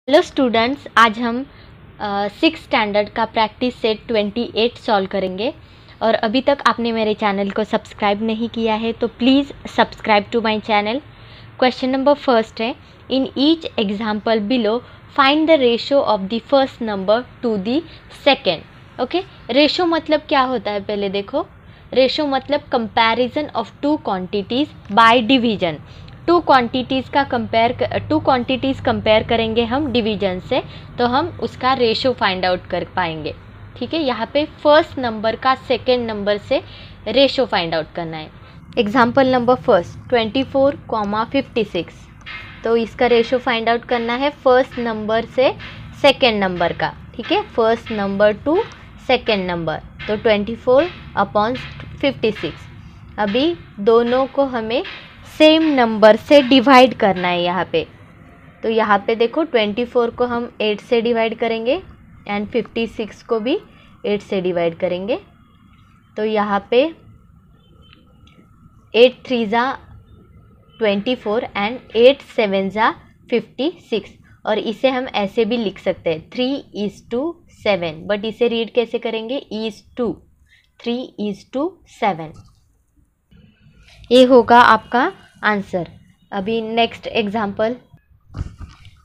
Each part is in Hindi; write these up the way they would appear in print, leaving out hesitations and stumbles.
हेलो स्टूडेंट्स, आज हम 6 स्टैंडर्ड का प्रैक्टिस सेट 28 सॉल्व करेंगे। और अभी तक आपने मेरे चैनल को सब्सक्राइब नहीं किया है तो please subscribe to my channel. Question number first है, in each example below find the ratio of the first number to the second. Okay, ratio मतलब क्या होता है पहले देखो। रेशो मतलब comparison of two quantities by division. Two quantities compare करेंगे हम डिवीजन से, तो हम उसका रेशो फाइंड आउट कर पाएंगे। ठीक है, यहाँ पे फर्स्ट नंबर का सेकेंड नंबर से रेशो फाइंड आउट करना है। एग्जाम्पल नंबर फर्स्ट 24,56, तो इसका रेशो फाइंड आउट करना है फर्स्ट नंबर से सेकेंड नंबर का। ठीक है, first number to second number, तो 24/56। अभी दोनों को हमें सेम नंबर से डिवाइड करना है यहाँ पे। तो यहाँ पे देखो 24 को हम 8 से डिवाइड करेंगे एंड 56 को भी 8 से डिवाइड करेंगे। तो यहाँ पे 8 3 जा 24 एंड 8 7 जा 56। और इसे हम ऐसे भी लिख सकते हैं 3:7, बट इसे रीड कैसे करेंगे, 3:7। ये होगा आपका आंसर। अभी नेक्स्ट एग्जाम्पल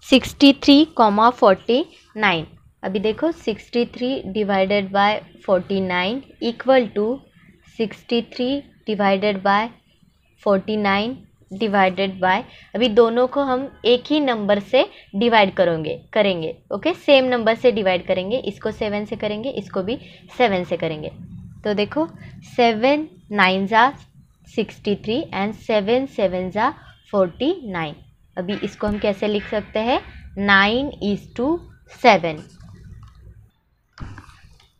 63,49। अभी देखो 63 divided by 49 equal to 63 divided by 49 divided by, अभी दोनों को हम एक ही नंबर से डिवाइड करेंगे। ओके, सेम नंबर से डिवाइड करेंगे। इसको 7 से करेंगे, इसको भी 7 से करेंगे। तो देखो 7 9 जा 63 एंड 7 7 जा 49। अभी इसको हम कैसे लिख सकते हैं, 9:7।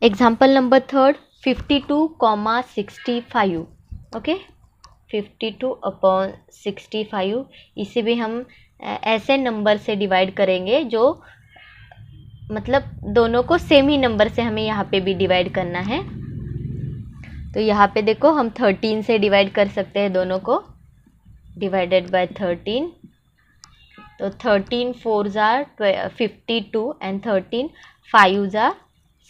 Example number third 52,65। ओके, 52/65, इसे भी हम ऐसे नंबर से डिवाइड करेंगे जो मतलब दोनों को सेम ही नंबर से हमें यहाँ पे भी डिवाइड करना है। तो यहाँ पे देखो हम 13 से डिवाइड कर सकते हैं दोनों को, डिवाइडेड बाय 13। तो 13 4 जा 52 एंड 13 5 जा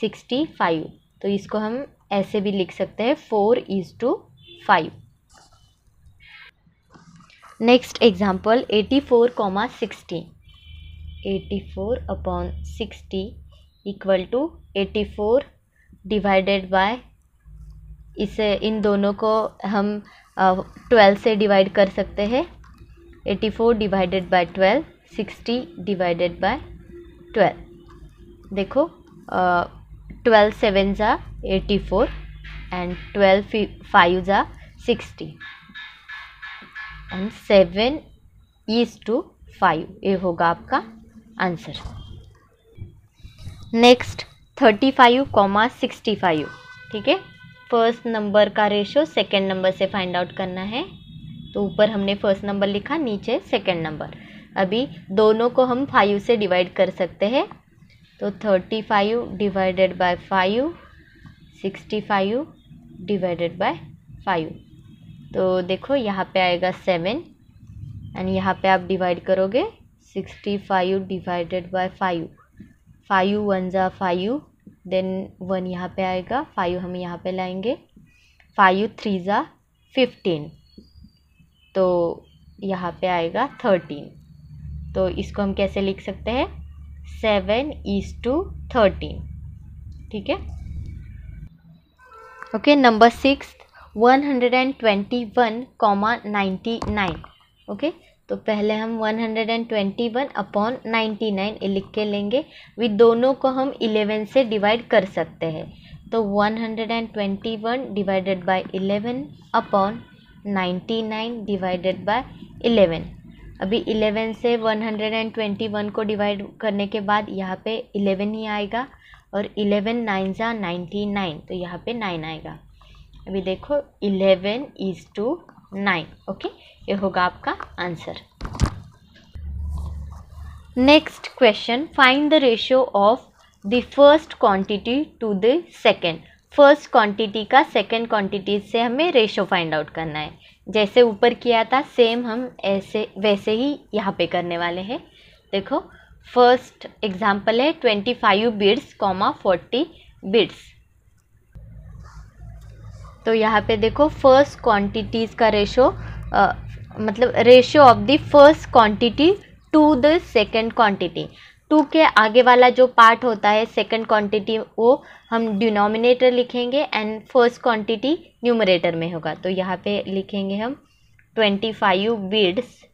65। तो इसको हम ऐसे भी लिख सकते हैं 4:5। Next example 84,60। 84/60 equal to 84 divided by, इसे इन दोनों को हम 12 से डिवाइड कर सकते हैं। 84 डिवाइडेड बाय 12, 60 डिवाइडेड बाय 12। देखो 12 7 जा 84 एंड 12 5 जा 60 एंड 7:5। ये होगा आपका आंसर। नेक्स्ट 35,65। ठीक है, फर्स्ट नंबर का रेशो सेकेंड नंबर से फाइंड आउट करना है। तो ऊपर हमने फर्स्ट नंबर लिखा, नीचे सेकेंड नंबर। अभी दोनों को हम 5 से डिवाइड कर सकते हैं। तो 35 डिवाइडेड बाय 5, 65 डिवाइडेड बाय 5। तो देखो यहाँ पे आएगा 7 एंड यहाँ पे आप डिवाइड करोगे 65 डिवाइडेड बाय 5, 5 1 जा 5, देन 1 यहाँ पे आएगा, 5 हम यहाँ पे लाएंगे, 5 3 जा 15, तो यहाँ पे आएगा 13। तो इसको हम कैसे लिख सकते हैं, 7:13। ठीक है, ओके। नंबर 6 121,99। ओके, तो पहले हम 121/99 लिख के लेंगे। वे दोनों को हम 11 से डिवाइड कर सकते हैं। तो 121 डिवाइडेड बाय 11/99 डिवाइडेड बाय 11। अभी 11 से 121 को डिवाइड करने के बाद यहाँ पे 11 ही आएगा, और 11 9 जा 99, तो यहाँ पे 9 आएगा। अभी देखो 11:9। ओके, ये होगा आपका answer. Next question, find the ratio of the first quantity to the second. First quantity का सेकेंड क्वांटिटी से हमें रेशो फाइंड आउट करना है। जैसे ऊपर किया था सेम हम ऐसे वैसे ही यहाँ पे करने वाले हैं। देखो फर्स्ट एग्जाम्पल है 25 बिट्स, 40 बिट्स। तो यहाँ पे देखो फर्स्ट क्वांटिटीज़ का रेशो, मतलब ratio of the first quantity to the second quantity. To के आगे वाला जो पार्ट होता है सेकंड क्वांटिटी, वो हम डिनोमिनेटर लिखेंगे एंड फर्स्ट क्वांटिटी न्यूमरेटर में होगा। तो यहाँ पे लिखेंगे हम 25 बिट्स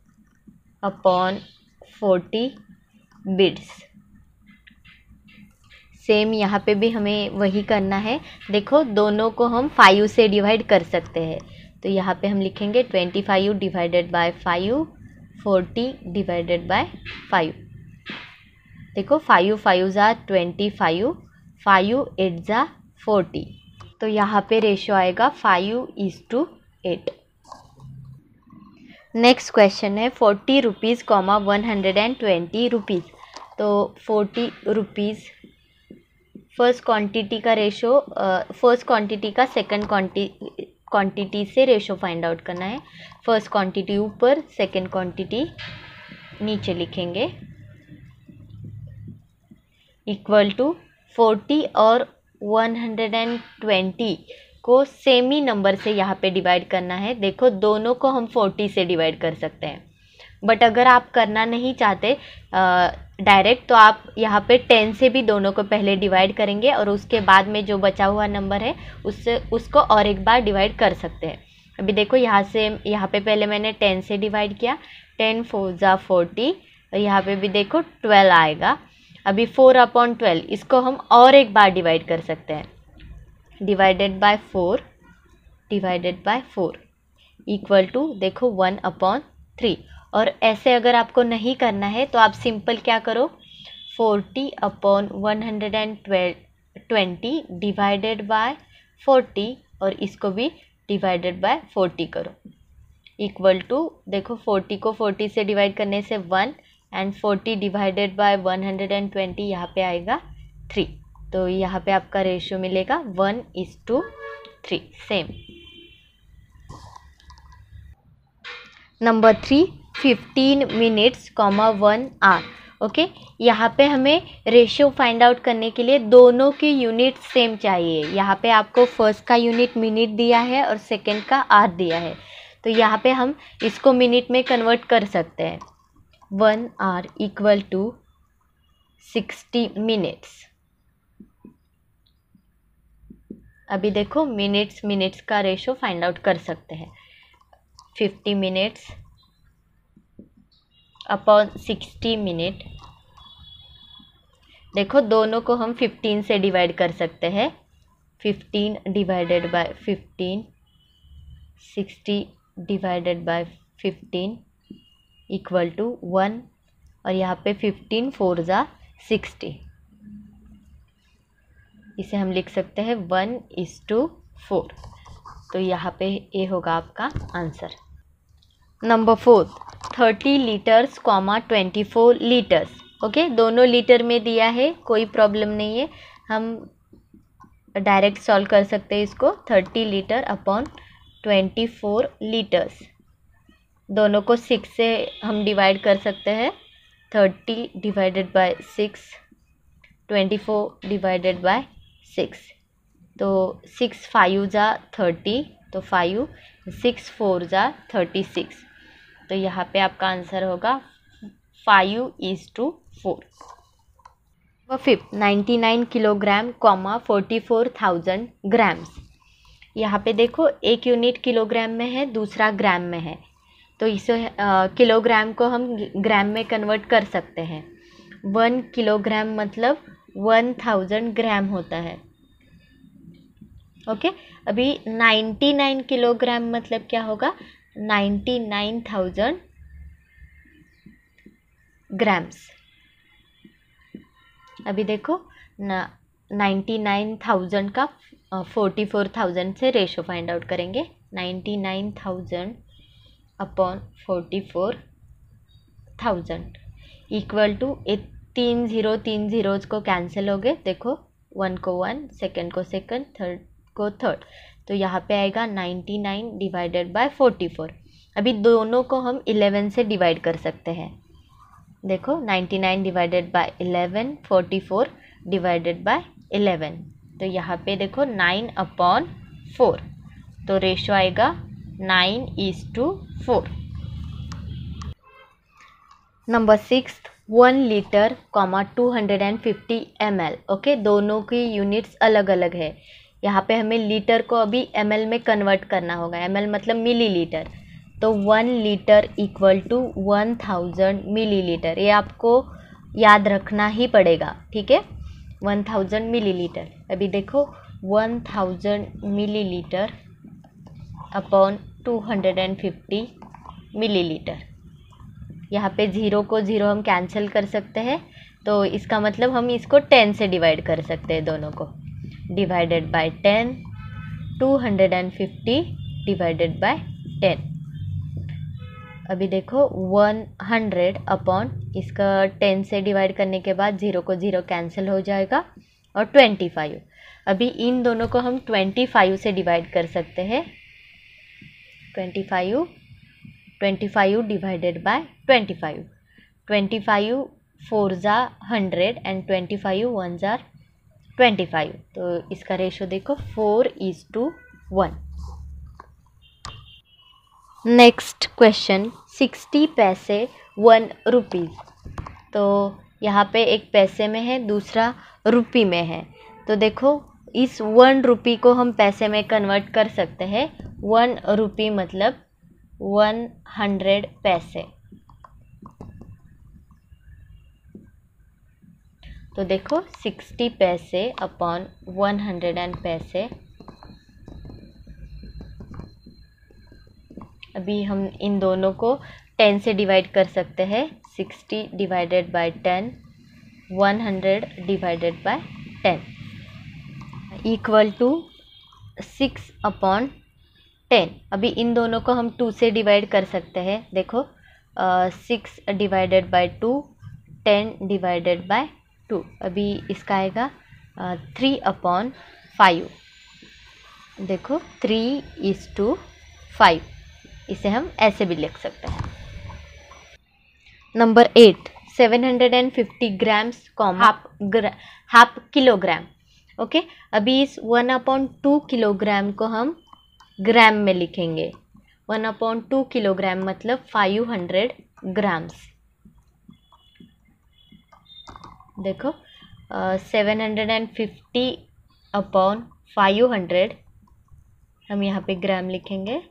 अपॉन 40 बिट्स। सेम यहाँ पे भी हमें वही करना है। देखो दोनों को हम 5 से डिवाइड कर सकते हैं। तो यहाँ पे हम लिखेंगे 25 डिवाइडेड बाय 5, 40 डिवाइडेड बाय 5। देखो 5 5 ज़ा 25, 5 8 ज़ा 40। तो यहाँ पे रेशियो आएगा 5:8। नेक्स्ट क्वेश्चन है 40 रुपीज़, 120 रुपीज़। तो 40 रुपीज़ फर्स्ट क्वांटिटी का रेशो, फर्स्ट क्वांटिटी का सेकंड क्वांटिटी से रेशो फाइंड आउट करना है। फर्स्ट क्वांटिटी ऊपर, सेकंड क्वांटिटी नीचे लिखेंगे। इक्वल टू 40 और 120 को सेमी नंबर से यहाँ पे डिवाइड करना है। देखो दोनों को हम 40 से डिवाइड कर सकते हैं, बट अगर आप करना नहीं चाहते डायरेक्ट, तो आप यहाँ पे 10 से भी दोनों को पहले डिवाइड करेंगे और उसके बाद में जो बचा हुआ नंबर है उसको और एक बार डिवाइड कर सकते हैं। अभी देखो यहाँ पे पहले मैंने 10 से डिवाइड किया, 10 4 ज़ा 40, और यहाँ पे भी देखो 12 आएगा। अभी 4/12 इसको हम और एक बार डिवाइड कर सकते हैं। डिवाइडेड बाय 4 इक्वल टू देखो 1/3। और ऐसे अगर आपको नहीं करना है तो आप सिंपल क्या करो, 40/120 डिवाइडेड बाय 40 और इसको भी डिवाइडेड बाय 40 करो। इक्वल टू देखो 40 को 40 से डिवाइड करने से 1 एंड 40 डिवाइडेड बाय 120 यहाँ पे आएगा 3। तो यहाँ पे आपका रेशियो मिलेगा 1:3। Same. Number 3 15 minutes, 1 hour. Okay, यहाँ पे हमें रेशियो फाइंड आउट करने के लिए दोनों की यूनिट सेम चाहिए। यहाँ पे आपको फर्स्ट का यूनिट मिनट दिया है और सेकंड का आवर दिया है, तो यहाँ पे हम इसको मिनट में कन्वर्ट कर सकते हैं। 1 आवर इक्वल टू 60 मिनट्स। अभी देखो मिनट्स का रेशियो फाइंड आउट कर सकते हैं। 50 मिनट्स अपॉन 60 मिनट। देखो दोनों को हम 15 से डिवाइड कर सकते हैं। 15 divided by 15, 60 divided by 15 equal to 1, और यहाँ पे 15 4 ज़ा 60। इसे हम लिख सकते हैं 1:4। तो यहाँ पे ये होगा आपका answer. Number 4 30 litres, 24 litres. Okay, दोनों लीटर में दिया है, कोई प्रॉब्लम नहीं है, हम डायरेक्ट सॉल्व कर सकते हैं इसको। 30 लीटर अपॉन 24 लीटर्स, दोनों को 6 से हम डिवाइड कर सकते हैं। 30 डिवाइडेड बाय 6, 24 डिवाइडेड बाय 6। तो 6 5 ज़ा 30, तो 5 6 4 ज़ा 36। तो यहाँ पे आपका आंसर होगा 5:4। 5 99 किलोग्राम, 44,000 ग्राम्स। यहाँ पे देखो एक यूनिट किलोग्राम में है, दूसरा ग्राम में है, तो इसे किलोग्राम को हम ग्राम में कन्वर्ट कर सकते हैं। 1 किलोग्राम मतलब 1000 ग्राम होता है। ओके, अभी 99 किलोग्राम मतलब क्या होगा, 99,000 ग्राम्स। अभी देखो 99,000 का 44,000 से रेशो फाइंड आउट करेंगे। 99,000 अपॉन 44,000 इक्वल टू 3 0 को कैंसिल हो गए। देखो 1 को 1, सेकंड को सेकंड, थर्ड को थर्ड, तो यहाँ पे आएगा 99 डिवाइडेड बाय 44। अभी दोनों को हम 11 से डिवाइड कर सकते हैं। देखो 99 डिवाइडेड बाय 11, 44 डिवाइडेड बाय 11, तो यहाँ पे देखो 9/4, तो रेशो आएगा 9:4। Number 6, 1 litre, 250 ml। ओके, दोनों की यूनिट्स अलग अलग है। यहाँ पे हमें लीटर को अभी ml में कन्वर्ट करना होगा। ml मतलब मिलीलीटर, तो 1 लीटर इक्वल टू 1000 मिलीलीटर। ये आपको याद रखना ही पड़ेगा, ठीक है। 1000 मिलीलीटर। अभी देखो 1000 मिलीलीटर अपॉन 250 मिलीलीटर। यहाँ पे 0 को 0 हम कैंसिल कर सकते हैं, तो इसका मतलब हम इसको 10 से डिवाइड कर सकते हैं दोनों को। Divided by 10, 250 divided by 10। अभी देखो 100 अपॉन, इसका 10 से डिवाइड करने के बाद 0 को 0 कैंसिल हो जाएगा, और 25। अभी इन दोनों को हम 25 से डिवाइड कर सकते हैं। 25 डिवाइडेड बाय 25। 25 4 जा 100 एंड 25 1 जा 25, तो इसका रेशो देखो 4:1। नेक्स्ट क्वेश्चन, 60 पैसे 1 रुपीज़। तो यहाँ पे एक पैसे में है, दूसरा रुपी में है। तो देखो इस 1 रुपी को हम पैसे में कन्वर्ट कर सकते हैं। 1 रुपी मतलब 100 पैसे। तो देखो 60 पैसे अपॉन 100 पैसे। अभी हम इन दोनों को 10 से डिवाइड कर सकते हैं। 60 divided by 10, 100 divided by 10 equal to 6/10। अभी इन दोनों को हम 2 से डिवाइड कर सकते हैं। देखो 6 डिवाइडेड बाय 2, 10 डिवाइडेड बाय 2। अभी इसका आएगा 3/5। देखो 3:5, इसे हम ऐसे भी लिख सकते हैं। Number 8, 750 grams, half kilogram. Okay, अभी इस 1/2 किलोग्राम को हम ग्राम में लिखेंगे। 1/2 किलोग्राम मतलब 500 ग्राम्स। देखो 750 अपॉन 500, हम यहाँ पे ग्राम लिखेंगे।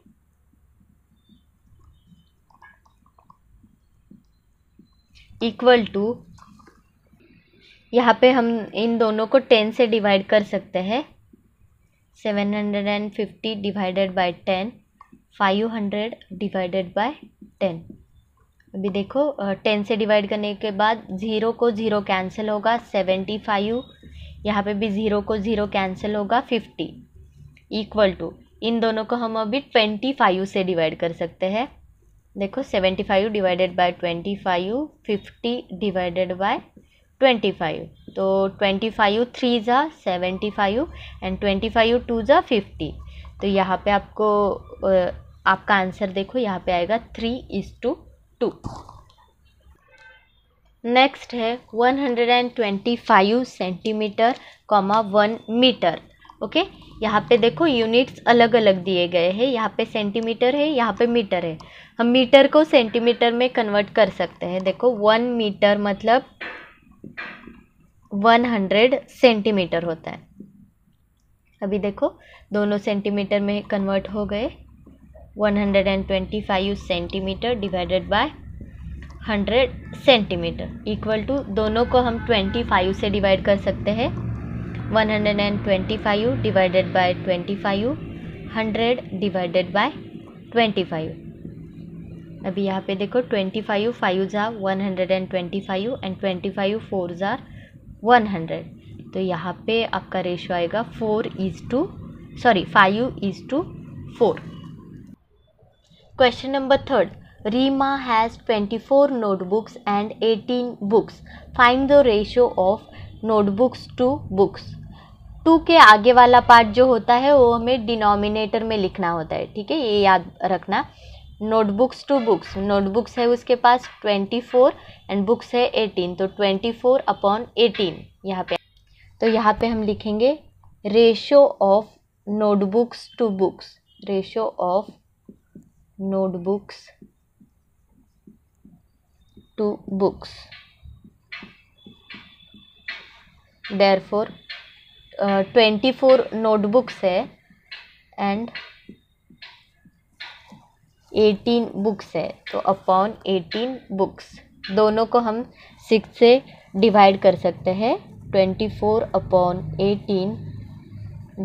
इक्वल टू, यहाँ पे हम इन दोनों को 10 से डिवाइड कर सकते हैं। 750 डिवाइडेड बाय 10, 500 डिवाइडेड बाय 10। अभी देखो 10 से डिवाइड करने के बाद 0 को 0 कैंसिल होगा, 75। यहाँ पे भी 0 को 0 कैंसिल होगा, 50। इक्वल टू, इन दोनों को हम अभी 25 से डिवाइड कर सकते हैं। देखो 75 डिवाइडेड बाय 25, 50 डिवाइडेड बाय 25। तो 25 3 जा 75 एंड 25 2 जा 50। तो यहाँ पे आपको आपका आंसर देखो यहाँ पे आएगा 3:2। नेक्स्ट है 125 सेंटीमीटर, 1 मीटर। ओके, यहाँ पे देखो यूनिट्स अलग अलग दिए गए हैं। यहाँ पे सेंटीमीटर है, यहाँ पे मीटर है। हम मीटर को सेंटीमीटर में कन्वर्ट कर सकते हैं। देखो 1 मीटर मतलब 100 सेंटीमीटर होता है। अभी देखो दोनों सेंटीमीटर में कन्वर्ट हो गए। 125 centimetre divided by 100 centimetre equal to, दोनों को हम 25 से डिवाइड कर सकते हैं। 125 डिवाइडेड बाय 25, 100 डिवाइडेड बाय 25। अभी यहाँ पे देखो 25 5 जा 125 एंड 25 4 जा 100। तो यहाँ पे आपका रेशो आएगा 5:4। Question number 3, Reema has 24 notebooks and 18 books. Find the ratio of notebooks to books. 2 के आगे वाला पार्ट जो होता है वो हमें डिनोमिनेटर में लिखना होता है, ठीक है, ये याद रखना। नोटबुक्स टू बुक्स, नोटबुक्स है उसके पास 24 एंड बुक्स है 18, तो 24/18 यहाँ पे। तो यहाँ पे हम लिखेंगे ratio of notebooks to books, ratio of notebooks to books. Therefore 24 notebooks है एंड 18 बुक्स है, तो अपॉन 18 बुक्स। दोनों को हम 6 से डिवाइड कर सकते हैं। 24/18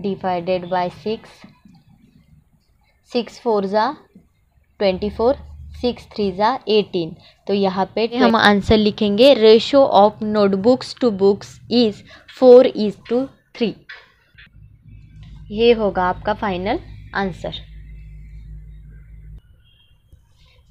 डिवाइडेड बाय 6, 6 4 ज़ा 24, 6 3 ज़ा 18। तो यहाँ पे हम आंसर लिखेंगे ratio of notebooks to books is 4:3। ये होगा आपका final answer.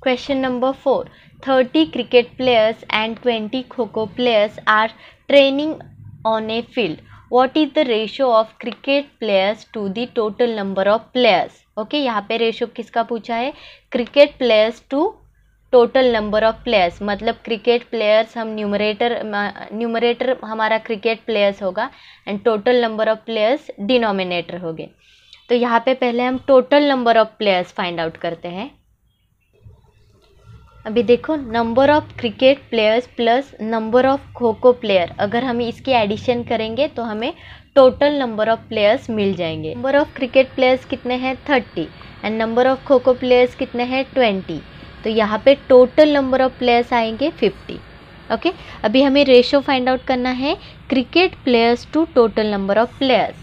Question number 4. 30 cricket players and 20 kho-kho players are training on a field. What is the ratio of cricket players to the total number of players? Okay, यहाँ पे रेशो किसका पूछा है? Cricket players to total number of players, मतलब क्रिकेट प्लेयर्स हम न्यूमरेटर हमारा क्रिकेट प्लेयर्स होगा and total number of players denominator हो गए। तो यहाँ पे पहले हम total number of players find out करते हैं। अभी देखो, number of cricket players plus number of kho kho player, अगर हम इसकी एडिशन करेंगे तो हमें टोटल नंबर ऑफ प्लेयर्स मिल जाएंगे। नंबर ऑफ क्रिकेट प्लेयर्स कितने हैं? 30 एंड नंबर ऑफ खो खो प्लेयर्स कितने हैं? 20। तो यहाँ पे टोटल नंबर ऑफ प्लेयर्स आएंगे 50। ओके, अभी हमें रेशो फाइंड आउट करना है cricket players to total number of players.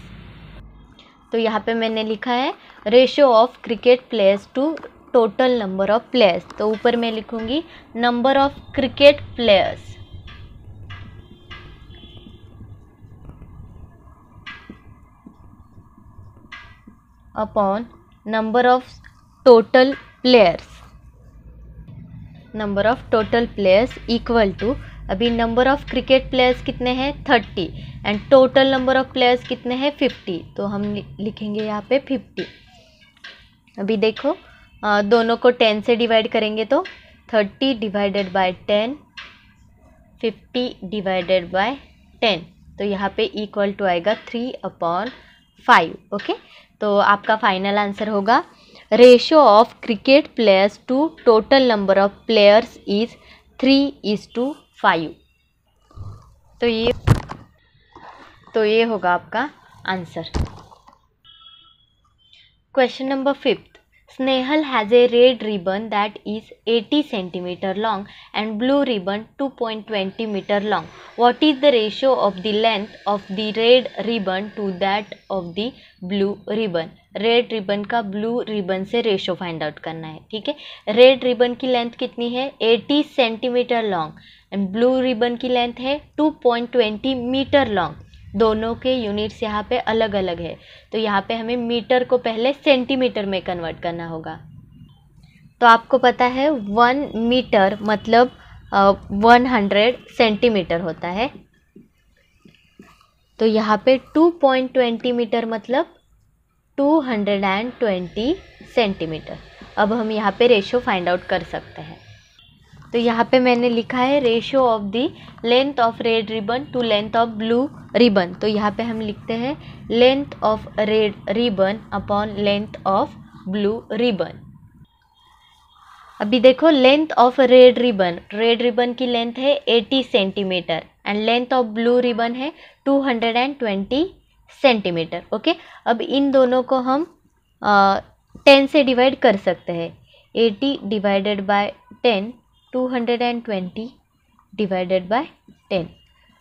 तो यहाँ पे मैंने लिखा है ratio of cricket players to total number of players. तो ऊपर मैं लिखूंगी number of cricket players upon number of total players, number of total players equal to, अभी नंबर ऑफ क्रिकेट प्लेयर्स कितने हैं? 30 and total number of players कितने हैं? 50। तो हम लिखेंगे यहाँ पे 50। अभी देखो, दोनों को 10 से डिवाइड करेंगे तो 30 डिवाइडेड बाय 10, 50 डिवाइडेड बाय 10। तो यहाँ पे इक्वल टू आएगा 3/5। ओके, तो आपका फाइनल आंसर होगा ratio of cricket players to total number of players is 3:5। तो ये होगा आपका answer. Question number 5. Snehal has a red ribbon that is 80 centimeter long and blue ribbon 2.20 meter long. What is the ratio of the length of the red ribbon to that of the blue ribbon? Red ribbon का ब्लू रिबन से रेशो फाइंड आउट करना है। ठीक है, रेड रिबन की लेंथ कितनी है? 80 centimetre long and blue ribbon की लेंथ है 2.20 मीटर लॉन्ग। दोनों के यूनिट्स यहाँ पे अलग अलग है, तो यहाँ पे हमें मीटर को पहले सेंटीमीटर में कन्वर्ट करना होगा। तो आपको पता है 1 मीटर मतलब 100 सेंटीमीटर होता है, तो यहाँ पे 2.20 मीटर मतलब 220 सेंटीमीटर। अब हम यहाँ पे रेशो फाइंड आउट कर सकते हैं। तो यहाँ पे मैंने लिखा है ratio of the length of red ribbon to length of blue ribbon. तो यहाँ पे हम लिखते हैं length of red ribbon upon length of blue ribbon. अभी देखो, लेंथ ऑफ रेड रिबन की लेंथ है 80 centimetre and length of blue ribbon है 220 सेंटीमीटर। ओके, अब इन दोनों को हम 10 से डिवाइड कर सकते हैं। 80 डिवाइडेड बाय 10, 220 डिवाइडेड बाय 10।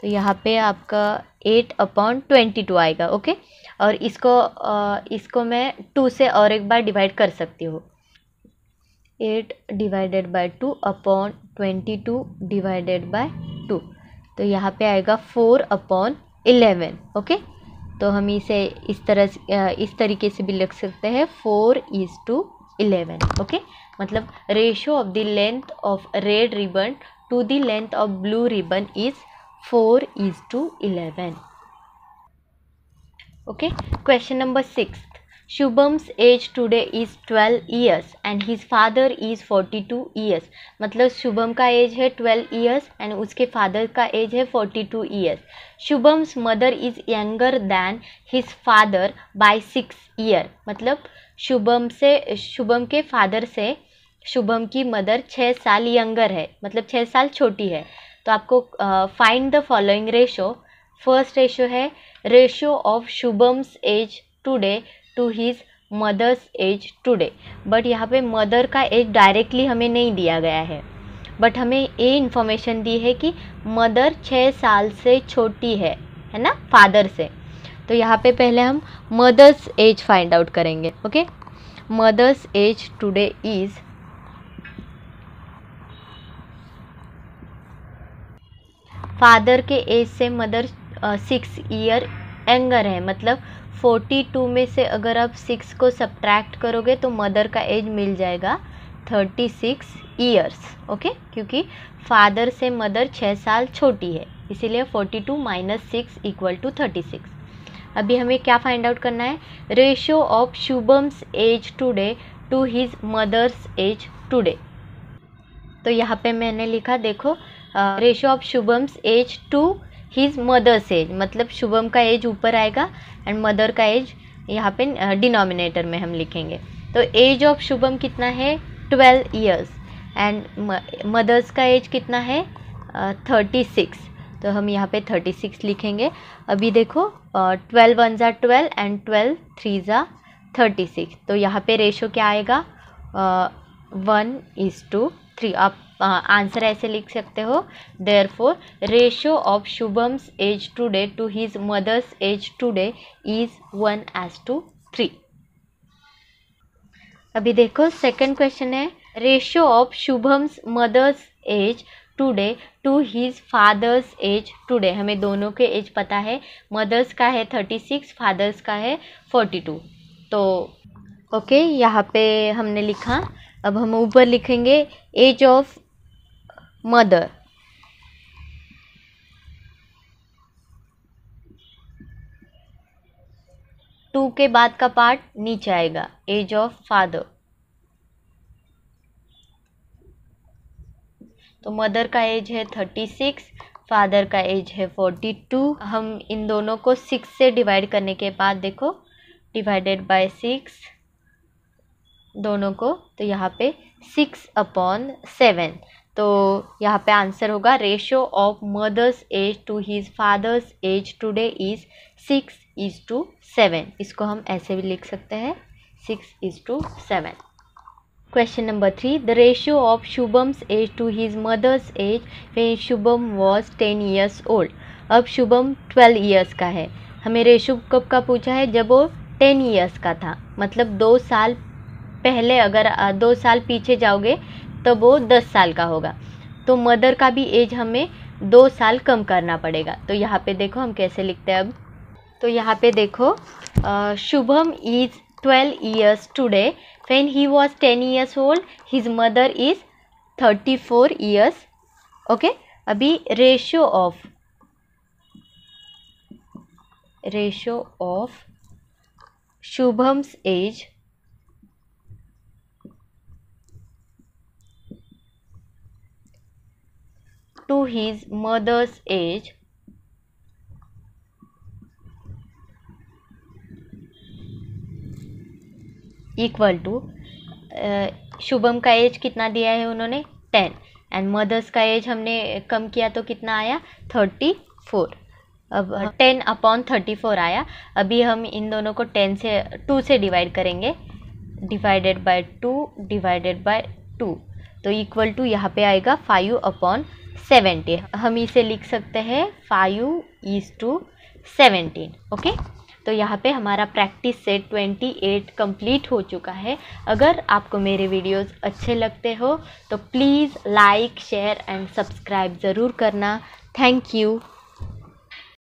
तो यहाँ पे आपका 8/22 आएगा। ओके, और इसको मैं 2 से और एक बार डिवाइड कर सकती हूँ। 8 डिवाइडेड बाय 2/22 डिवाइडेड बाय 2, तो यहाँ पे आएगा 4/11। ओके, तो हम इसे इस तरीके से भी लिख सकते हैं 4:11। ओके, मतलब ratio of the length of red ribbon to the length of blue ribbon is 4:11। Okay, question number 6. Shubham's age today is 12 years and his father is 42 years. मतलब शुभम का एज है 12 ईयर्स एंड उसके फादर का एज है 42 years. Shubham's mother is younger than his father by 6 year. मतलब शुभम के फादर से शुभम की मदर 6 साल यंगर है, मतलब 6 साल छोटी है। तो आपको find the following ratio. First ratio है ratio of Shubham's age today to his mother's age today. But यहाँ पे मदर का एज डायरेक्टली हमें नहीं दिया गया है, बट हमें ये इन्फॉर्मेशन दी है कि मदर 6 साल से छोटी है ना फादर से। तो यहाँ पे पहले हम मदर्स एज फाइंड आउट करेंगे। Okay, mother's age today is father के एज से मदर 6 ईयर यंगर है। मतलब 42 में से अगर आप 6 को सब्ट्रैक्ट करोगे तो मदर का एज मिल जाएगा 36 ईयर्स। ओके, क्योंकि फादर से मदर 6 साल छोटी है, इसीलिए 42 - 6 = 36। अभी हमें क्या फाइंड आउट करना है? Ratio of Shubham's age today to his mother's age today. तो यहाँ पे मैंने लिखा, देखो, ratio of Shubham's age to his mother's age. मतलब शुभम का एज ऊपर आएगा एंड मदर का एज यहाँ पे डिनोमिनेटर में हम लिखेंगे। तो एज ऑफ शुभम कितना है? 12 ईयर्स एंड मदर्स का एज कितना है? 36। तो हम यहाँ पे 36 लिखेंगे। अभी देखो, 12 × 1 = 12 एंड 12 × 3 = 36। तो यहाँ पे रेशो क्या आएगा? 1:3। आप आंसर ऐसे लिख सकते हो, therefore ratio of Shubham's age today to his mother's age today is 1:3। अभी देखो, सेकंड क्वेश्चन है ratio of Shubham's mother's age today to his father's age today. हमें दोनों के एज पता है, मदर्स का है 36, फादर्स का है 42। तो ओके, यहाँ पे हमने लिखा। अब हम ऊपर लिखेंगे एज ऑफ मदर। टू के बाद का पार्ट नीचे आएगा, एज ऑफ फादर। तो मदर का एज है 36, फादर का एज है 42। हम इन दोनों को 6 से डिवाइड करने के बाद देखो, डिवाइडेड बाय 6 दोनों को, तो यहाँ पे 6/7। तो यहाँ पे आंसर होगा ratio of mother's age to his father's age today is 6:7। इसको हम ऐसे भी लिख सकते हैं, 6:7। Question number 3, the ratio of Shubham's age to his mother's age when Shubham was 10 years old. अब शुभम 12 ईयर्स का है। हमें रेशियो कब का पूछा है? जब वो 10 ईयर्स का था। मतलब 2 साल पहले, अगर 2 साल पीछे जाओगे तो वो 10 साल का होगा। तो मदर का भी एज हमें 2 साल कम करना पड़ेगा। तो यहाँ पे देखो हम कैसे लिखते हैं अब। तो यहाँ पे देखो, Shubham is 12 years today when he was 10 years old, his mother is 34 years. Okay, अभी ratio of Shubham's age to his mother's age equal to, Shubham का एज कितना दिया है उन्होंने? 10 एंड मदर्स का एज हमने कम किया तो कितना आया? 34। अब 10/34 आया। अभी हम इन दोनों को 2 से डिवाइड करेंगे, डिवाइडेड बाय 2 डिवाइडेड बाय 2। तो इक्वल टू यहाँ पे आएगा 5/70। हम इसे लिख सकते हैं 5:17। ओके, तो यहाँ पे हमारा प्रैक्टिस सेट 28 कंप्लीट हो चुका है। अगर आपको मेरे वीडियोस अच्छे लगते हो तो please like, share and subscribe ज़रूर करना। Thank you.